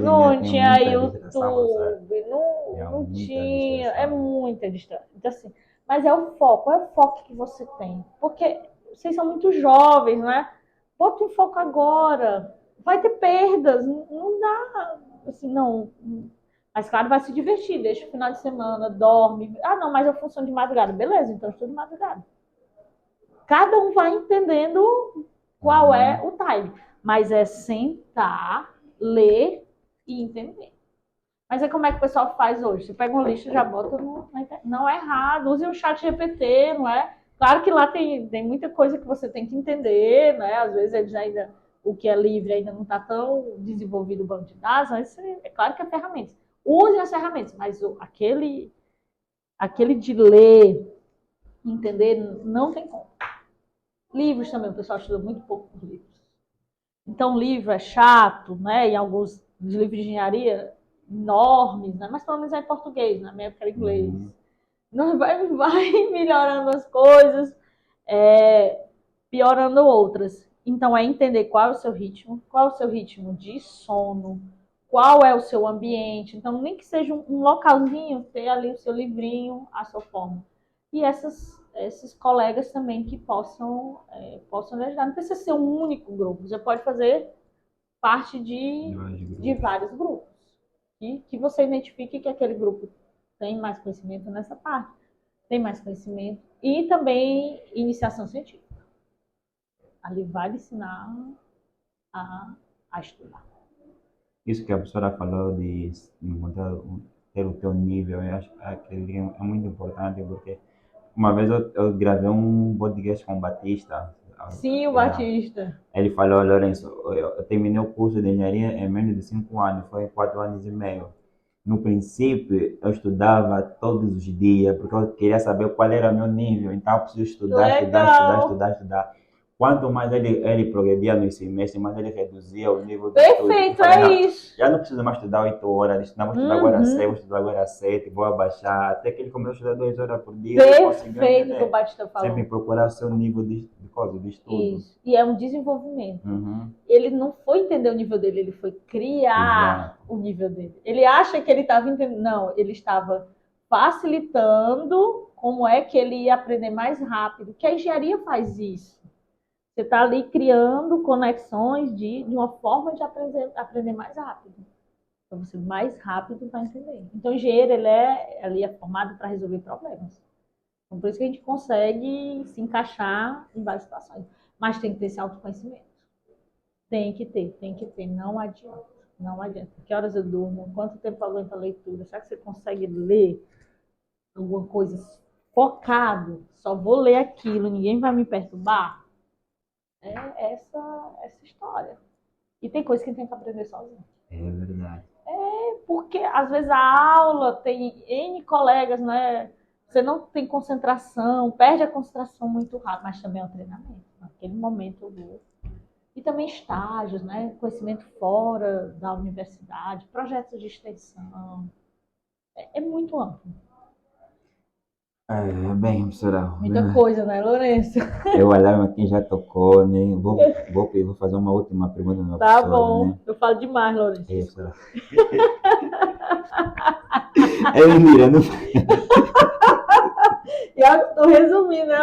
não tinha YouTube, não tinha, é muita distração. Então, assim, mas é o foco que você tem. Porque vocês são muito jovens, né? Bota um foco agora. Vai ter perdas, não dá, assim, não. Mas claro, vai se divertir, deixa o final de semana, dorme. Ah, não, mas eu funciono de madrugada. Beleza, então estudo de madrugada. Cada um vai entendendo qual é o time. Mas é sentar, ler e entender. Mas é como é que o pessoal faz hoje? Você pega uma lista e já bota na internet. Não é errado, use o chat GPT, não é? Claro que lá tem muita coisa que você tem que entender, né? Às vezes eles ainda, o que é livre ainda não está tão desenvolvido o banco de dados, mas é claro que é ferramentas. Use as ferramentas, mas aquele de ler, entender, não tem como. Livros também, o pessoal estuda muito pouco por livros. Então, livro é chato, né? E alguns livros de engenharia enormes, né? Mas pelo menos é em português, na minha época era inglês. Não vai melhorando as coisas, piorando outras. Então, é entender qual é o seu ritmo de sono, qual é o seu ambiente. Então, nem que seja um localzinho, ter ali o seu livrinho, a sua forma. E esses colegas também que possam ajudar. Não precisa ser um único grupo, você pode fazer parte de vários grupos. Que você identifique que aquele grupo tem mais conhecimento nessa parte, tem mais conhecimento. E também iniciação científica. Ali vai ensinar a estudar. Isso que a professora falou de encontrar, ter o teu nível, eu acho que é muito importante, porque uma vez eu gravei um podcast com o Batista. Sim, o Batista. Ele falou, Lourenço, eu terminei o curso de engenharia em menos de 5 anos, foi em 4 anos e meio. No princípio, eu estudava todos os dias, porque eu queria saber qual era o meu nível, então eu preciso estudar. quanto mais ele progredia no semestre, mais ele reduzia o nível de estudo. Eu Perfeito, falei, é não, isso. já não preciso mais estudar 8 horas, não vou estudar agora 6, Uhum. vou estudar agora 7, vou abaixar, até que ele começou a estudar 2 horas por dia, ele conseguiu Perfeito o que o entender. Batista Sempre falou. procurar o seu nível de coisa, de estudo. Isso. E é um desenvolvimento. Uhum. Ele não foi entender o nível dele, ele foi criar Exato. o nível dele. Ele acha que ele estava entendendo. Não, ele estava facilitando como é que ele ia aprender mais rápido. Que a engenharia faz isso. Você está ali criando conexões de uma forma de aprender mais rápido. Então, você mais rápido vai entender. Então, o engenheiro, ele é formado para resolver problemas. Então, por isso que a gente consegue se encaixar em várias situações. Mas tem que ter esse autoconhecimento. Tem que ter. Não adianta. Não adianta. Que horas eu durmo? Quanto tempo eu aguento a leitura? Será que você consegue ler alguma coisa focado? Só vou ler aquilo, ninguém vai me perturbar? É essa história. E tem coisa que a gente tem que aprender sozinho. É verdade. Porque às vezes a aula tem N colegas, né? Você não tem concentração, perde a concentração muito rápido, mas também é um treinamento. Naquele momento eu vou. E também estágios, né? Conhecimento fora da universidade, projetos de extensão. É muito amplo. Bem, professora, Muita coisa, né, Lourenço? o alarme aqui já tocou, né? Vou fazer uma última pergunta na Tá professora, bom. né? Eu falo demais, Lourenço. É, professora. Mentira, não. Eu estou resumindo, né?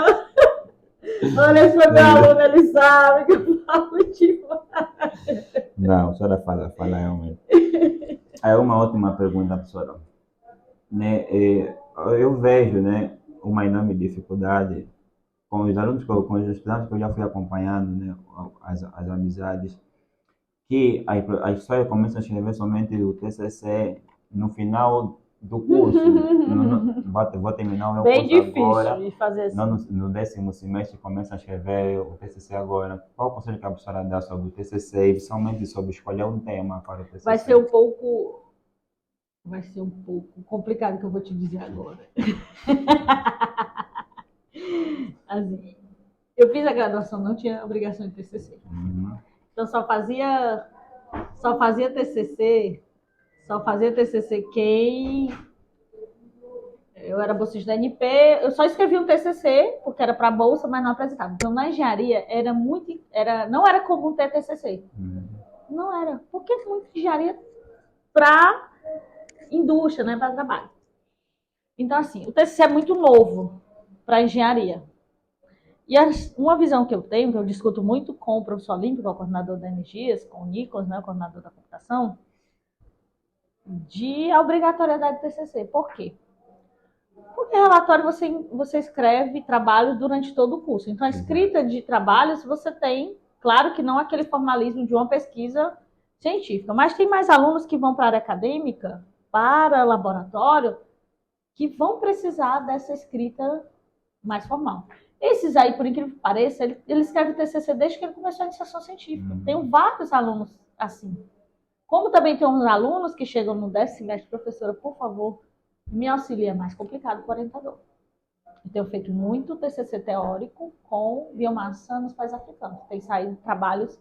Lourenço foi meu aluno, ele sabe que eu falo demais. Não, a senhora fala realmente. Aí uma última pergunta, professora. Né, eu vejo, né, uma enorme dificuldade com os alunos, com os estudantes que eu já fui acompanhando, né, as amizades, que a história começa a escrever somente o TCC no final do curso. Vou terminar o meu Bem curso difícil agora, de fazer assim. no 10º semestre começa a escrever o TCC agora. Qual o conselho que a professora dá sobre o TCC e principalmente sobre escolher um tema para o TCC? Vai ser um pouco complicado que eu vou te dizer agora. Assim, eu fiz a graduação, não tinha obrigação de TCC. Uhum. Então só fazia TCC, quem eu era bolsista da NP, eu só escrevi um TCC porque era para bolsa, mas não apresentava. Então na engenharia não era comum ter TCC. Uhum. Não era, porque muita engenharia para indústria, né, para trabalho. Então assim, o TCC é muito novo para engenharia. E uma visão que eu tenho, que eu discuto muito com o professor Olímpio, que é o coordenador da Energias, com o Nicolas, né, o coordenador da computação, de a obrigatoriedade do TCC. Por quê? Porque relatório você escreve trabalhos durante todo o curso. Então, a escrita de trabalhos você tem, claro que não aquele formalismo de uma pesquisa científica, mas tem mais alunos que vão para a área acadêmica, para laboratório, que vão precisar dessa escrita mais formal. Esses aí, por incrível que pareça, ele escreve TCC desde que ele começou a iniciação científica. Tenho vários alunos assim. Como também tem uns alunos que chegam no 10º semestre, professora, por favor, me auxilia, é mais complicado com o orientador. Eu tenho feito muito TCC teórico com biomassa nos países africanos. Tem saído trabalhos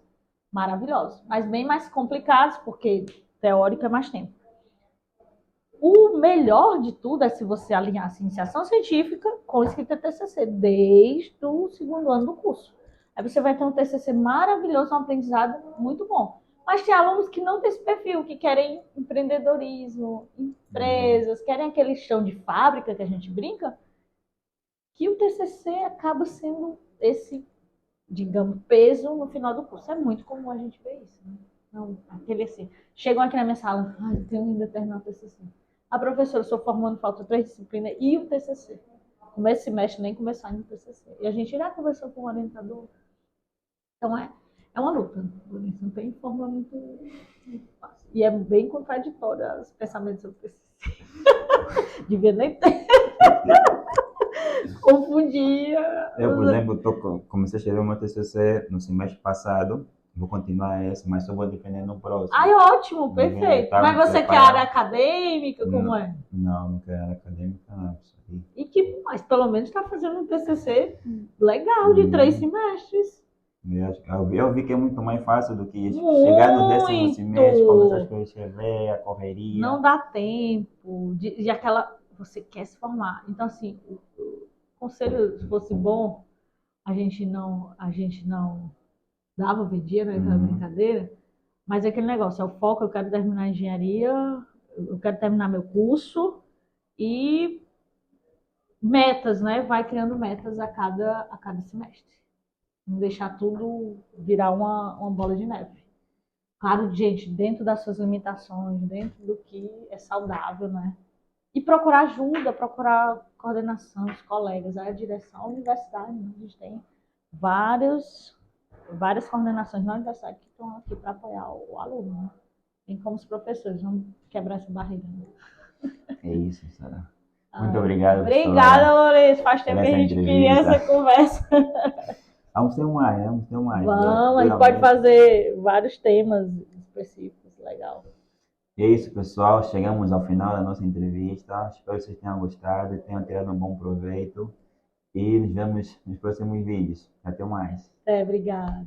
maravilhosos, mas bem mais complicados, porque teórico é mais tempo. O melhor de tudo é se você alinhasse iniciação científica com escrita TCC, desde o 2º ano do curso. Aí você vai ter um TCC maravilhoso, um aprendizado muito bom. Mas tem alunos que não têm esse perfil, que querem empreendedorismo, empresas, querem aquele chão de fábrica que a gente brinca, que o TCC acaba sendo esse, digamos, peso no final do curso. É muito comum a gente ver isso. Né? Não, aquele assim, chegam aqui na minha sala, eu tenho ainda terminar o TCC. A professora, estou formando, falta 3 disciplinas e o TCC. Começo semestre, nem começar ainda o TCC. E a gente já conversou com o orientador. Então, é uma luta. Não tem forma muito fácil. E é bem contraditório os pensamentos sobre o TCC. Devia nem ter. Confundia. Eu, por exemplo, comecei a escrever o meu TCC no semestre passado. Vou continuar esse, mas só vou depender no próximo. Ai, ótimo, perfeito. Mas você quer área acadêmica? Como é? Não quero área acadêmica, não. Mas pelo menos está fazendo um TCC legal de 3 semestres. Eu vi que é muito mais fácil do que chegar no 10º semestre, começar a Muito! escrever, a correria. Não dá tempo de aquela. Você quer se formar. Então, assim, o conselho, se fosse bom, a gente não dava vendia, né? Aquela Uhum. brincadeira. Mas é aquele negócio, é o foco, eu quero terminar a engenharia, eu quero terminar meu curso e metas, né? Vai criando metas a cada semestre. Não deixar tudo virar uma bola de neve. Claro, gente, dentro das suas limitações, dentro do que é saudável, né? E procurar ajuda, procurar coordenação, os colegas, a direção, a universidade, né? A gente tem várias coordenações na universidade que estão aqui para apoiar o aluno, né? Bem como os professores, vamos quebrar essa barreira. Né? É isso, Sara. Muito Ah, obrigado, obrigada, professora, Lourenço. Faz por tempo que a essa gente queria essa entrevista. conversa. Vamos ter mais, vamos ter mais, Vamos, a gente pode futuramente. fazer vários temas específicos, legal. E é isso, pessoal. Chegamos ao final da nossa entrevista. Espero que vocês tenham gostado e tenham tirado um bom proveito. E nos vemos nos próximos vídeos. Até mais. Obrigada.